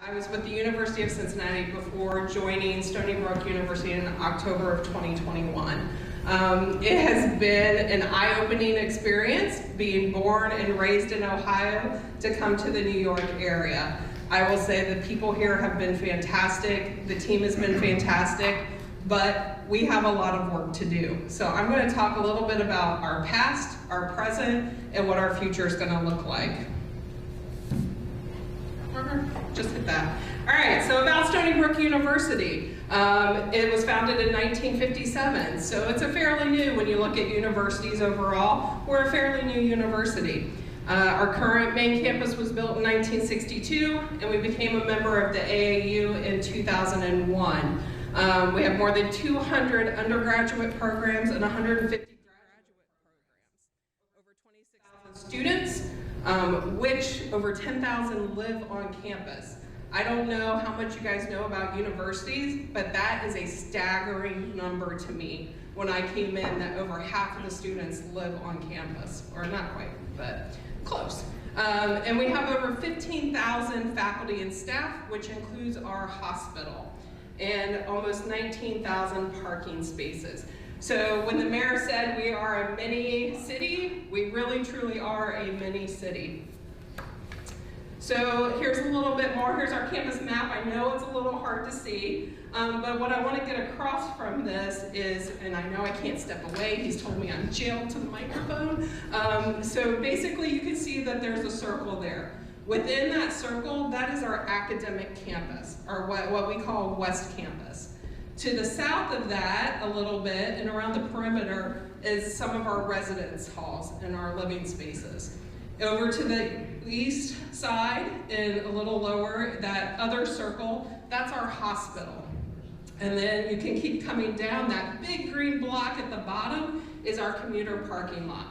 I was with the University of Cincinnati before joining Stony Brook University in October of 2021. It has been an eye-opening experience being born and raised in Ohio to come to the New York area. I will say the people here have been fantastic, the team has been fantastic, but we have a lot of work to do. So I'm going to talk a little bit about our past, our present, and what our future is going to look like. Just hit that. All right, so about Stony Brook University. It was founded in 1957, so it's a fairly new, when you look at universities overall, we're a fairly new university. Our current main campus was built in 1962, and we became a member of the AAU in 2001. We have more than 200 undergraduate programs and 150 graduate programs. Over 26,000 students, which over 10,000 live on campus. I don't know how much you guys know about universities, but that is a staggering number to me when I came in, that over half of the students live on campus, or not quite, but close. And we have over 15,000 faculty and staff, which includes our hospital, and almost 19,000 parking spaces. So when the mayor said we are a mini city, we really truly are a mini city. So here's a little bit more. Here's our campus map. I know it's a little hard to see, but what I want to get across from this is, and I know I can't step away, he's told me I'm jailed to the microphone. So basically you can see that there's a circle there. Within that circle, that is our academic campus, or what we call West Campus. To the south of that, a little bit, and around the perimeter, is some of our residence halls and our living spaces. Over to the east side, and a little lower, that other circle, that's our hospital. And then you can keep coming down, that big green block at the bottom is our commuter parking lot.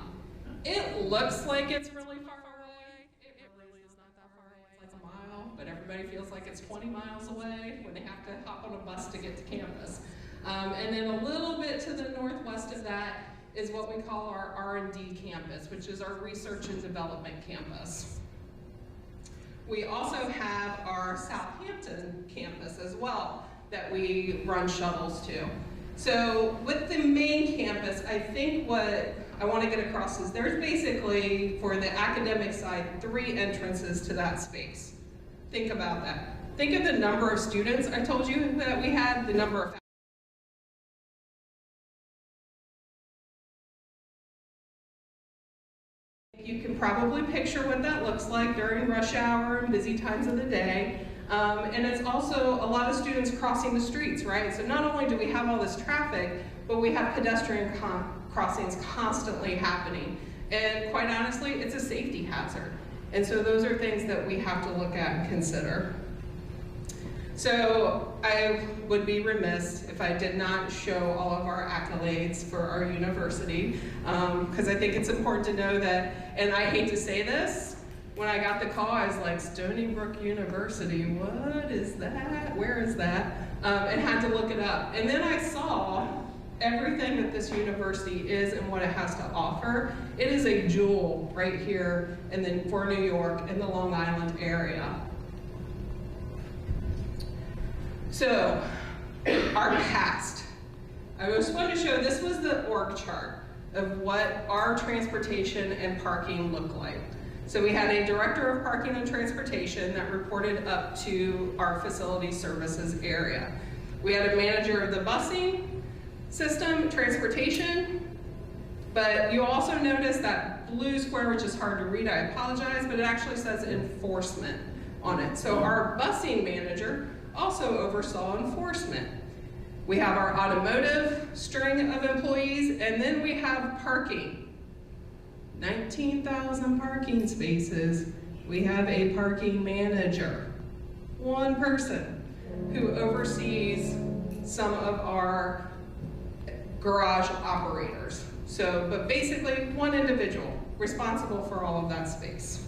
It looks like it's really far away. It really is not that far away. It's like a mile, but everybody feels like it's 20 miles away when they have to hop on a bus to get to campus. And then a little bit to the northwest of that is what we call our R&D campus, which is our research and development campus. We also have our Southampton campus as well that we run shuttles to. So with the main campus, I think what I want to get across is there's basically, for the academic side, 3 entrances to that space. Think about that. Think of the number of students I told you that we had, the number of you can probably picture what that looks like during rush hour and busy times of the day. And it's also a lot of students crossing the streets, right? So not only do we have all this traffic, but we have pedestrian crossings constantly happening. And quite honestly, it's a safety hazard. And so those are things that we have to look at and consider. So I would be remiss if I did not show all of our accolades for our university, because I think it's important to know that, and I hate to say this, when I got the call, I was like, Stony Brook University, what is that? Where is that? And had to look it up. And then I saw everything that this university is and what it has to offer. It is a jewel right here for New York in the Long Island area. So, our past. I just wanted to show, this was the org chart of what our transportation and parking looked like. So we had a director of parking and transportation that reported up to our facility services area. We had a manager of the busing system, transportation, but you also notice that blue square, which is hard to read, I apologize, but it actually says enforcement on it. So our busing manager also oversaw enforcement. We have our automotive string of employees, and then we have parking. 19,000 parking spaces. We have a parking manager, one person who oversees some of our garage operators. So, but basically one individual responsible for all of that space.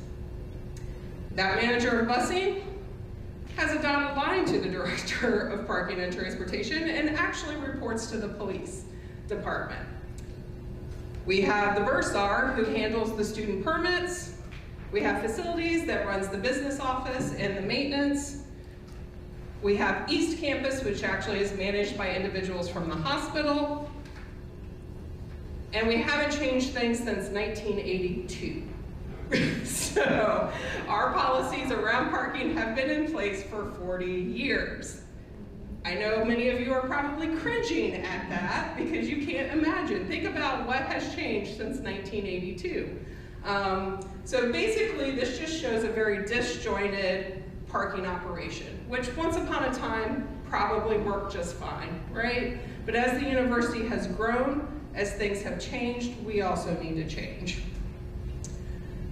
That manager of busing has a dotted line to the director of parking and transportation and actually reports to the police department. We have the bursar who handles the student permits. We have facilities that runs the business office and the maintenance. We have East Campus, which actually is managed by individuals from the hospital. And we haven't changed things since 1982. So our policies around parking have been in place for 40 years. I know many of you are probably cringing at that because you can't imagine. Think about what has changed since 1982. So basically, this just shows a very disjointed parking operation, which once upon a time probably worked just fine, right? But as the university has grown, as things have changed, we also need to change.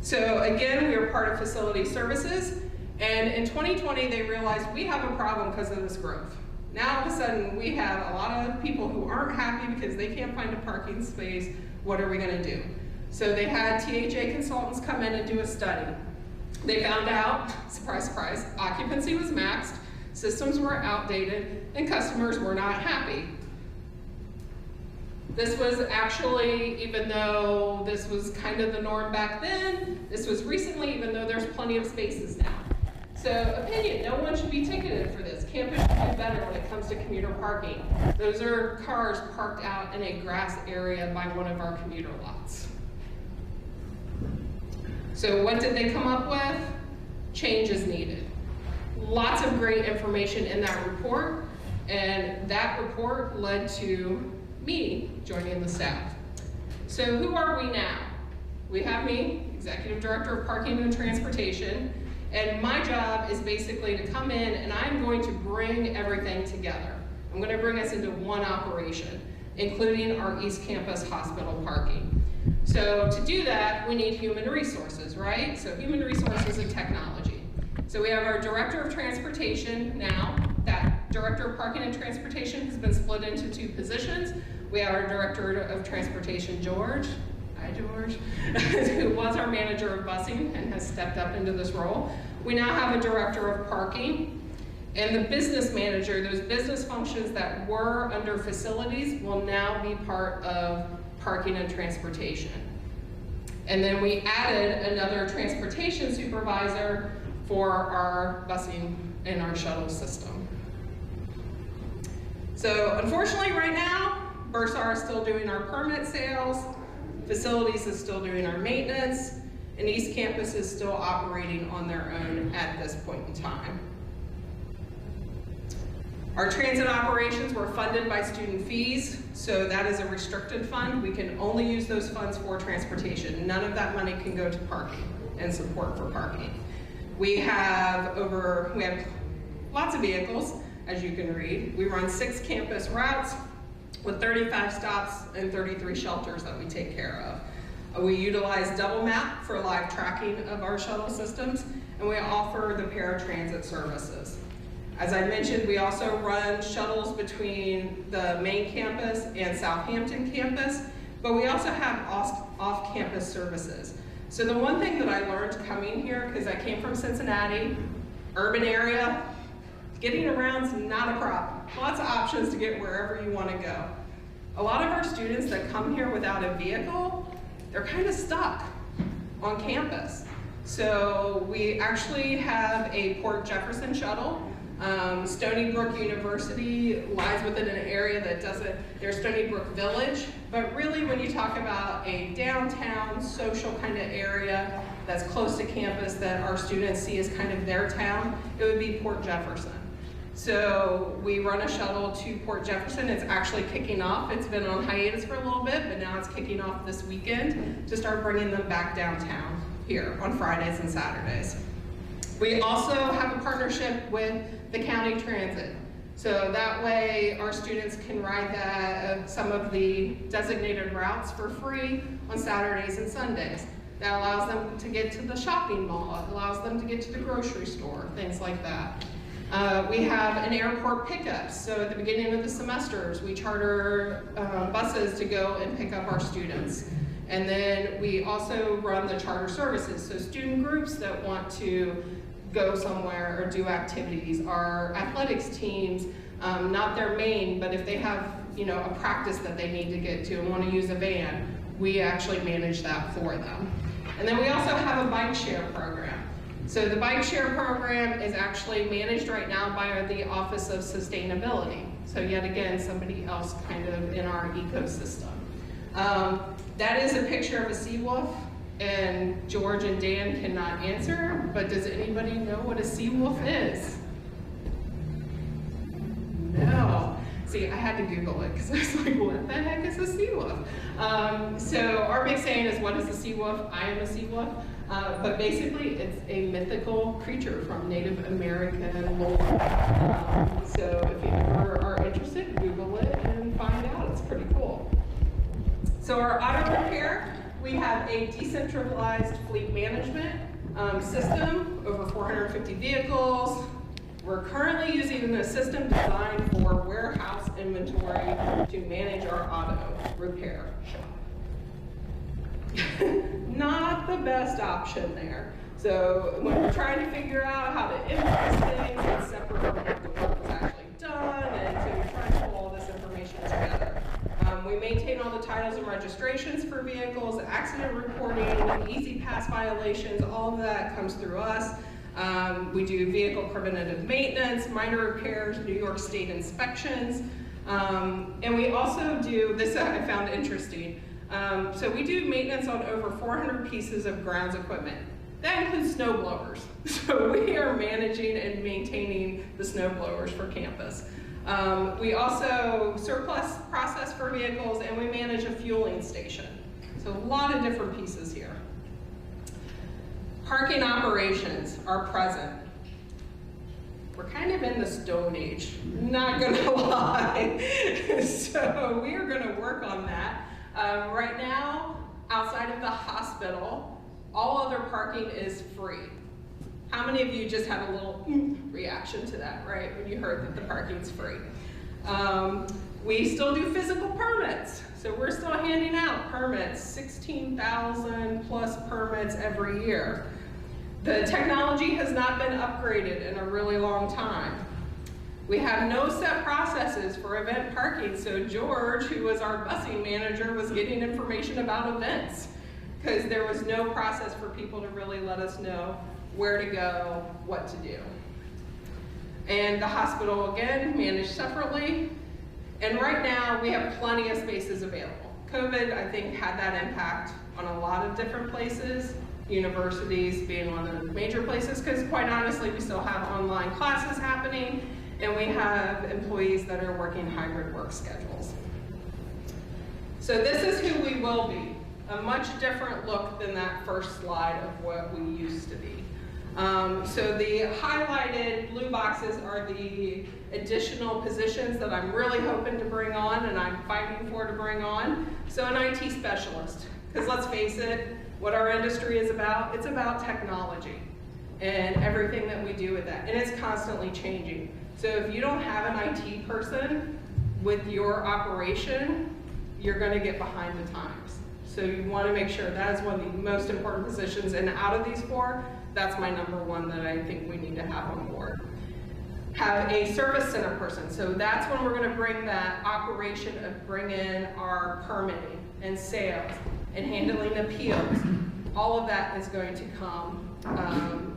So again, we are part of facility services, and in 2020, they realized we have a problem because of this growth. Now all of a sudden, we have a lot of people who aren't happy because they can't find a parking space. What are we gonna do? So they had THA consultants come in and do a study. They found out, surprise, surprise, occupancy was maxed, systems were outdated, and customers were not happy. This was actually, even though this was kind of the norm back then, this was recently, even though there's plenty of spaces now. So opinion, no one should be ticketed for this. Campus should do better when it comes to commuter parking. Those are cars parked out in a grass area by one of our commuter lots. So what did they come up with? Change is needed. Lots of great information in that report, and that report led to me joining the staff. So who are we now? We have me, Executive Director of Parking and Transportation, and my job is basically to come in and I'm going to bring everything together. I'm going to bring us into one operation, including our East Campus hospital parking. So to do that, we need human resources, right? So human resources and technology. So we have our Director of Transportation now. That Director of Parking and Transportation has been split into 2 positions. We have our Director of Transportation, George. Hi, George. Who was our Manager of Busing and has stepped up into this role. We now have a Director of Parking. And the business manager, those business functions that were under facilities will now be part of parking and transportation. And then we added another transportation supervisor for our busing and our shuttle system. So unfortunately right now, Bursar is still doing our permit sales, facilities is still doing our maintenance, and East Campus is still operating on their own at this point in time. Our transit operations were funded by student fees, so that is a restricted fund. We can only use those funds for transportation. None of that money can go to parking and support for parking. We have lots of vehicles, as you can read. We run 6 campus routes with 35 stops and 33 shelters that we take care of. We utilize double map for live tracking of our shuttle systems, and we offer the paratransit services. As I mentioned, we also run shuttles between the main campus and Southampton campus, but we also have off-campus services. So the one thing that I learned coming here, because I came from Cincinnati, urban area, getting around is not a problem. Lots of options to get wherever you want to go. A lot of our students that come here without a vehicle, they're kind of stuck on campus. So we actually have a Port Jefferson shuttle. Stony Brook University lies within an area that there's Stony Brook Village, but really when you talk about a downtown social kind of area that's close to campus that our students see as kind of their town, it would be Port Jefferson. So we run a shuttle to Port Jefferson. It's actually kicking off. It's been on hiatus for a little bit, but now it's kicking off this weekend to start bringing them back downtown here on Fridays and Saturdays. We also have a partnership with the county transit. So that way our students can ride some of the designated routes for free on Saturdays and Sundays. That allows them to get to the shopping mall. It allows them to get to the grocery store, things like that. We have an airport pickup. So at the beginning of the semesters, we charter buses to go and pick up our students. And then we also run the charter services. So student groups that want to go somewhere or do activities, our athletics teams, not their main, but if they have a practice that they need to get to and want to use a van, we actually manage that for them. And then we also have a bike share program. So the bike share program is actually managed right now by the Office of Sustainability. So yet again, somebody else kind of in our ecosystem. That is a picture of a sea wolf, and George and Dan cannot answer, but does anybody know what a sea wolf is? No. See, I had to Google it because I was like, what the heck is a sea wolf? So our big saying is, what is a sea wolf? I am a sea wolf. But basically, it's a mythical creature from Native American lore. So if you ever are interested, Google it and find out. It's pretty cool. So our auto repair, we have a decentralized fleet management system, over 450 vehicles. We're currently using a system designed for warehouse inventory to manage our auto repair shop. Not the best option there. So when we're trying to figure out how to invoice things and separate what the work was actually done, and so we're trying to pull all this information together. We maintain all the titles and registrations for vehicles, accident reporting, easy pass violations, all of that comes through us. We do vehicle preventative maintenance, minor repairs, New York State inspections, and we also do, this I found interesting, so we do maintenance on over 400 pieces of grounds equipment. That includes snow blowers. So we are managing and maintaining the snow blowers for campus. We also surplus process for vehicles, and we manage a fueling station. So a lot of different pieces here. Parking operations are present. We're kind of in the Stone Age, not gonna lie. So we are gonna work on that. Right now, outside of the hospital, all other parking is free. How many of you just had a little reaction to that, right, when you heard that the parking's free? We still do physical permits. So we're still handing out permits, 16,000 plus permits every year. The technology has not been upgraded in a really long time. We have no set processes for event parking, so George, who was our busing manager, was getting information about events because there was no process for people to really let us know where to go, what to do. And the hospital, again, managed separately. And right now, we have plenty of spaces available. COVID, I think, had that impact on a lot of different places, universities being one of the major places, because quite honestly, we still have online classes happening, and we have employees that are working hybrid work schedules. So this is who we will be. A much different look than that first slide of what we used to be. So the highlighted blue boxes are the additional positions that I'm really hoping to bring on and I'm fighting for to bring on. So an IT specialist, because let's face it, what our industry is about, it's about technology and everything that we do with that, and it's constantly changing. So if you don't have an IT person with your operation, you're going to get behind the times. So you want to make sure that is one of the most important positions, and out of these four, that's my number one that I think we need to have on board. Have a service center person. So that's when we're going to bring that operation of bring in our permitting and sales and handling appeals. All of that is going to come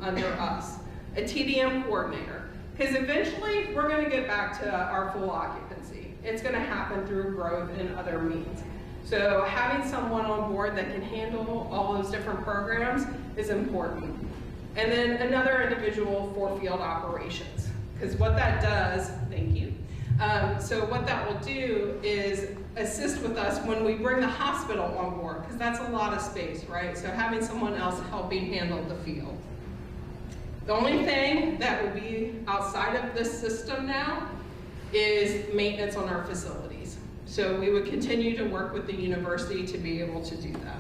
under us. A TDM coordinator. Because eventually we're going to get back to our full occupancy. It's going to happen through growth and other means. So having someone on board that can handle all those different programs is important. And then another individual for field operations. Because what that does, thank you. So what that will do is assist with us when we bring the hospital on board, because that's a lot of space, right? So having someone else helping handle the field. The only thing that will be outside of this system now is maintenance on our facilities. So we would continue to work with the university to be able to do that.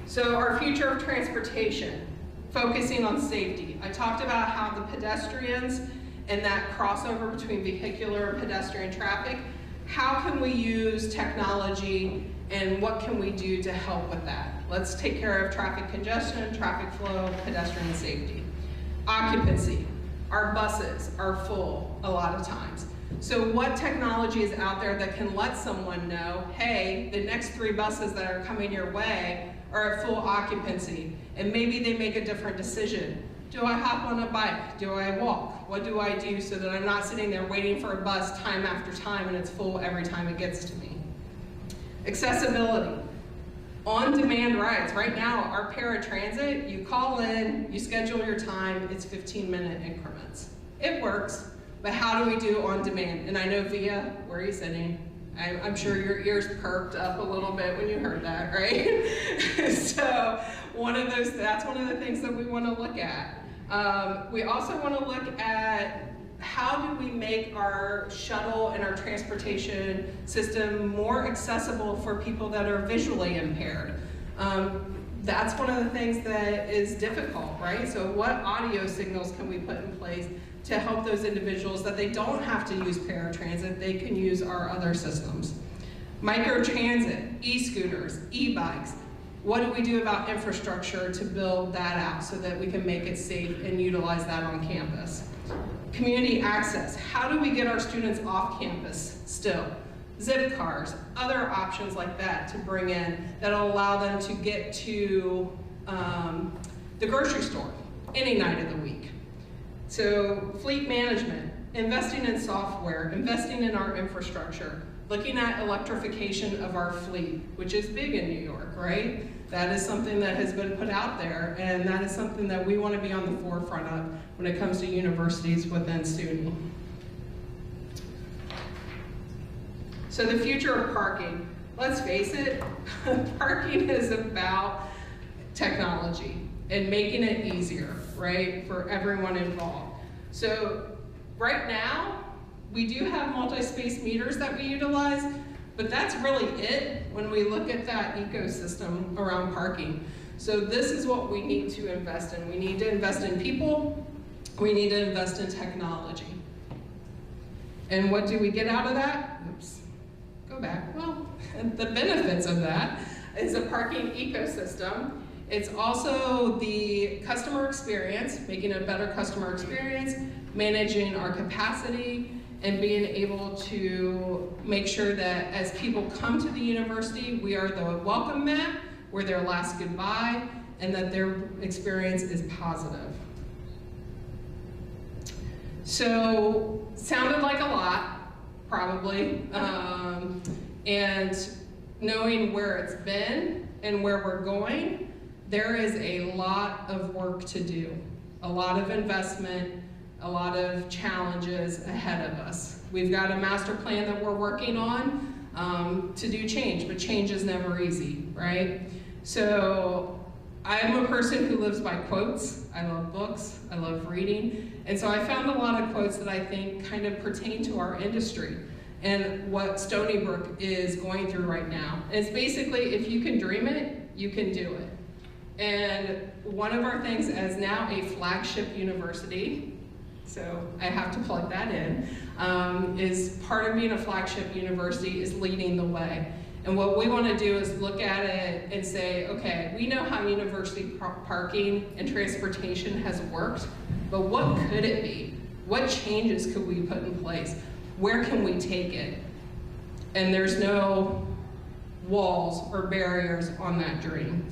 So our future of transportation, focusing on safety. I talked about how the pedestrians and that crossover between vehicular and pedestrian traffic, how can we use technology and what can we do to help with that? Let's take care of traffic congestion, traffic flow, pedestrian safety. Occupancy. Our buses are full a lot of times. So what technology is out there that can let someone know, hey, the next 3 buses that are coming your way are at full occupancy, and maybe they make a different decision. Do I hop on a bike? Do I walk? What do I do so that I'm not sitting there waiting for a bus time after time and it's full every time it gets to me? Accessibility. On-demand rides. Right now, our paratransit, you call in, you schedule your time, it's 15-minute increments. It works, but how do we do on-demand? And I know Via, where are you sitting? I'm sure your ears perked up a little bit when you heard that, right? So that's one of the things that we want to look at. We also want to look at how do we make our shuttle and our transportation system more accessible for people that are visually impaired. That's one of the things that is difficult, right? So what audio signals can we put in place to help those individuals that they don't have to use paratransit, they can use our other systems. Microtransit, e-scooters, e-bikes. What do we do about infrastructure to build that out so that we can make it safe and utilize that on campus? Community access. How do we get our students off campus still? Zip cars, other options like that to bring in that'll allow them to get to the grocery store any night of the week. So fleet management, investing in software, investing in our infrastructure, looking at electrification of our fleet, which is big in New York, right? That is something that has been put out there, and that is something that we want to be on the forefront of when it comes to universities within SUNY. So the future of parking. Let's face it, parking is about technology and making it easier, right, for everyone involved. So right now, we do have multi-space meters that we utilize, but that's really it when we look at that ecosystem around parking. So this is what we need to invest in. We need to invest in people. We need to invest in technology. And what do we get out of that? Oops, go back. Well, the benefits of that is a parking ecosystem. It's also the customer experience, making a better customer experience, managing our capacity, and being able to make sure that as people come to the university, we are the welcome mat, we're their last goodbye, and that their experience is positive. So, sounded like a lot, probably, and knowing where it's been and where we're going, there is a lot of work to do, a lot of investment, a lot of challenges ahead of us. We've got a master plan that we're working on to do change, but change is never easy, right? So I'm a person who lives by quotes. I love books, I love reading, and so I found a lot of quotes that I think kind of pertain to our industry and what Stony Brook is going through right now. And it's basically, if you can dream it, you can do it. And one of our things as now a flagship university, so I have to plug that in, is part of being a flagship university is leading the way. And what we want to do is look at it and say, okay, we know how university parking and transportation has worked, but what could it be? What changes could we put in place? Where can we take it? And there's no walls or barriers on that dream.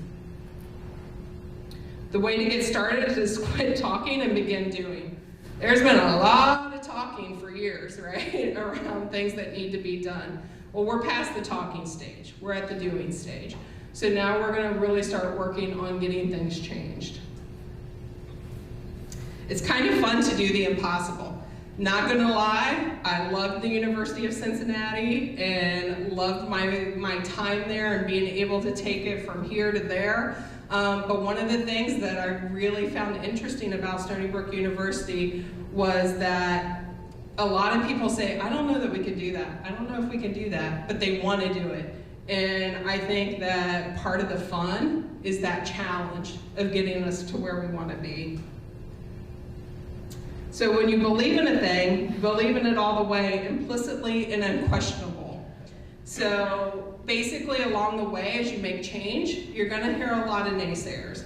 The way to get started is quit talking and begin doing. There's been a lot of talking for years, right, around things that need to be done. Well, we're past the talking stage. We're at the doing stage. So now we're going to really start working on getting things changed. It's kind of fun to do the impossible. Not gonna lie, I loved the University of Cincinnati and loved my time there and being able to take it from here to there. But one of the things that I really found interesting about Stony Brook University was that a lot of people say, I don't know that we could do that. I don't know if we can do that, but they want to do it. And I think that part of the fun is that challenge of getting us to where we want to be. So when you believe in a thing, you believe in it all the way, implicitly and unquestionable. So basically along the way, as you make change, you're gonna hear a lot of naysayers.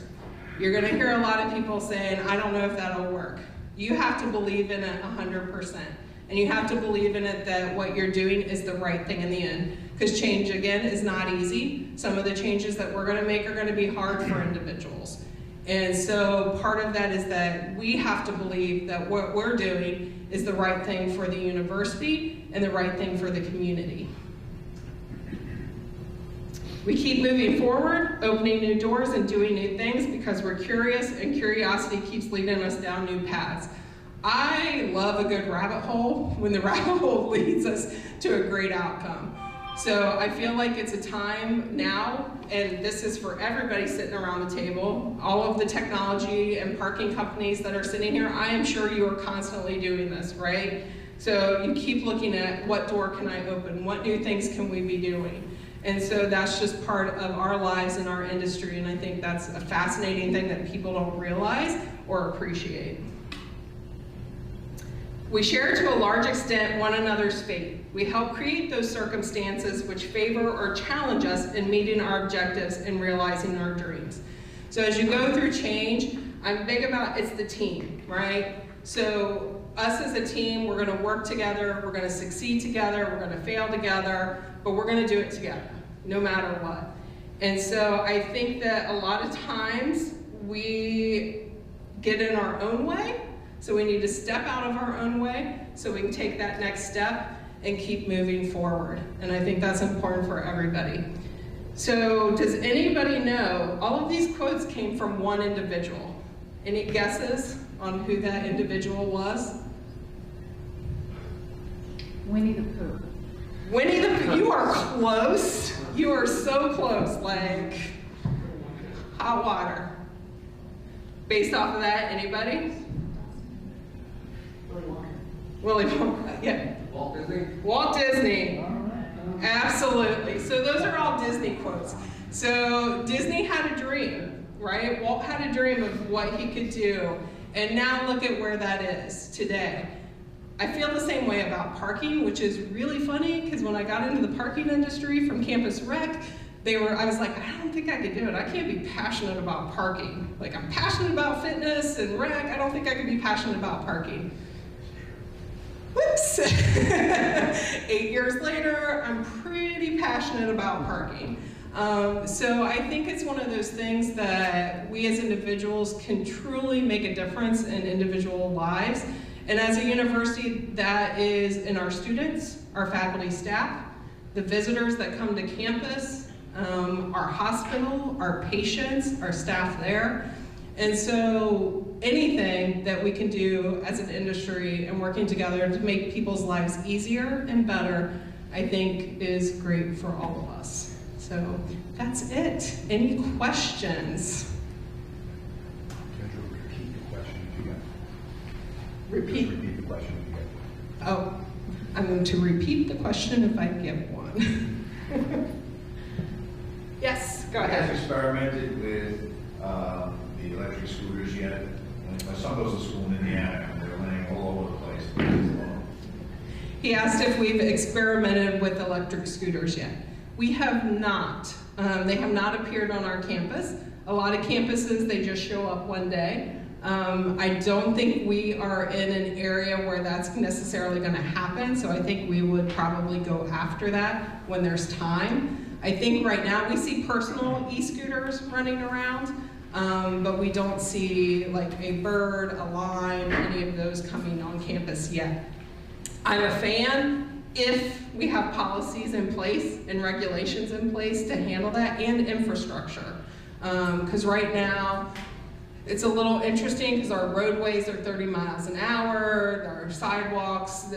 You're gonna hear a lot of people saying, I don't know if that'll work. You have to believe in it 100%. And you have to believe in it that what you're doing is the right thing in the end. Because change, again, is not easy. Some of the changes that we're gonna make are gonna be hard for individuals. And so part of that is that we have to believe that what we're doing is the right thing for the university and the right thing for the community. We keep moving forward, opening new doors and doing new things because we're curious, and curiosity keeps leading us down new paths. I love a good rabbit hole when the rabbit hole leads us to a great outcome. So I feel like it's a time now, and this is for everybody sitting around the table, all of the technology and parking companies that are sitting here, I am sure you are constantly doing this, right? So you keep looking at what door can I open, what new things can we be doing? And so that's just part of our lives in our industry, and I think that's a fascinating thing that people don't realize or appreciate. We share to a large extent one another's fate. We help create those circumstances which favor or challenge us in meeting our objectives and realizing our dreams. So as you go through change, I'm big about it's the team, right? So us as a team, we're gonna work together, we're gonna succeed together, we're gonna fail together, but we're gonna do it together, no matter what. And so I think that a lot of times we get in our own way, so we need to step out of our own way so we can take that next step and keep moving forward. And I think that's important for everybody. So does anybody know, all of these quotes came from one individual. Any guesses on who that individual was? Winnie the Pooh. Winnie the Pooh, you are close. You are so close, like hot water. Based off of that, anybody? Willy Wonka, yeah. Walt Disney? Walt Disney, absolutely. So those are all Disney quotes. So Disney had a dream, right? Walt had a dream of what he could do, and now look at where that is today. I feel the same way about parking, which is really funny, because when I got into the parking industry from Campus Rec, I was like, I don't think I could do it. I can't be passionate about parking. Like, I'm passionate about fitness and rec, I don't think I could be passionate about parking. Whoops! 8 years later, I'm pretty passionate about parking. So I think it's one of those things that we as individuals can truly make a difference in individual lives. And as a university, that is in our students, our faculty, staff, the visitors that come to campus, our hospital, our patients, our staff there. And so anything that we can do as an industry and working together to make people's lives easier and better, I think is great for all of us. So that's it. Any questions? Kendra, repeat the question if you get. Repeat the question if you get. Oh, I'm going to repeat the question if I get one. Yes, go ahead. Has experimented with the electric scooters yet? My son goes to school in Indiana, and they're laying all over the place. He asked if we've experimented with electric scooters yet. We have not. They have not appeared on our campus. A lot of campuses, they just show up one day. I don't think we are in an area where that's necessarily going to happen, so I think we would probably go after that when there's time. I think right now we see personal e-scooters running around, but we don't see like a Bird, a Lime, any of those coming on campus yet. I'm a fan if we have policies in place and regulations in place to handle that, and infrastructure. Because right now, it's a little interesting because our roadways are 30 miles an hour, our sidewalks,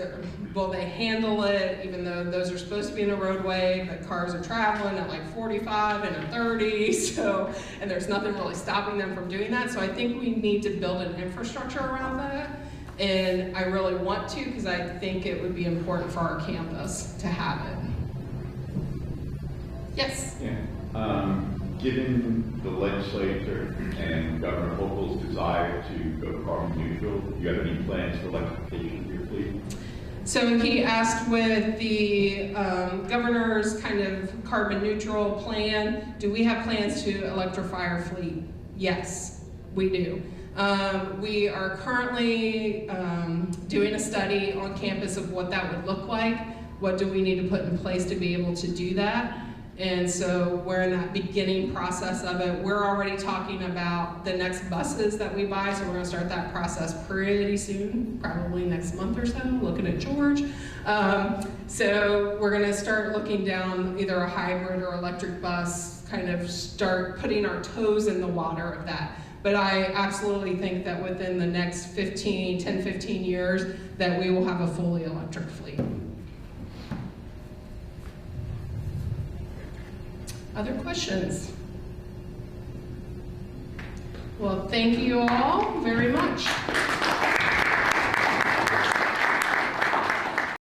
will they handle it, even though those are supposed to be in a roadway, but cars are traveling at like 45 and a 30, and there's nothing really stopping them from doing that. So I think we need to build an infrastructure around that. And I really want to, because I think it would be important for our campus to have it. Yes? Yeah. Given the legislature and Governor Hochul's desire to go carbon neutral, do you have any plans for electrification of your fleet? So he asked with the governor's kind of carbon neutral plan, do we have plans to electrify our fleet? Yes, we do. We are currently doing a study on campus of what that would look like. What do we need to put in place to be able to do that? And so we're in that beginning process of it. We're already talking about the next buses that we buy, so we're gonna start that process pretty soon, probably next month or so, looking at George. So we're gonna start looking down either a hybrid or electric bus, kind of start putting our toes in the water of that. But I absolutely think that within the next 10, 15 years, that we will have a fully electric fleet. Other questions? Well, thank you all very much.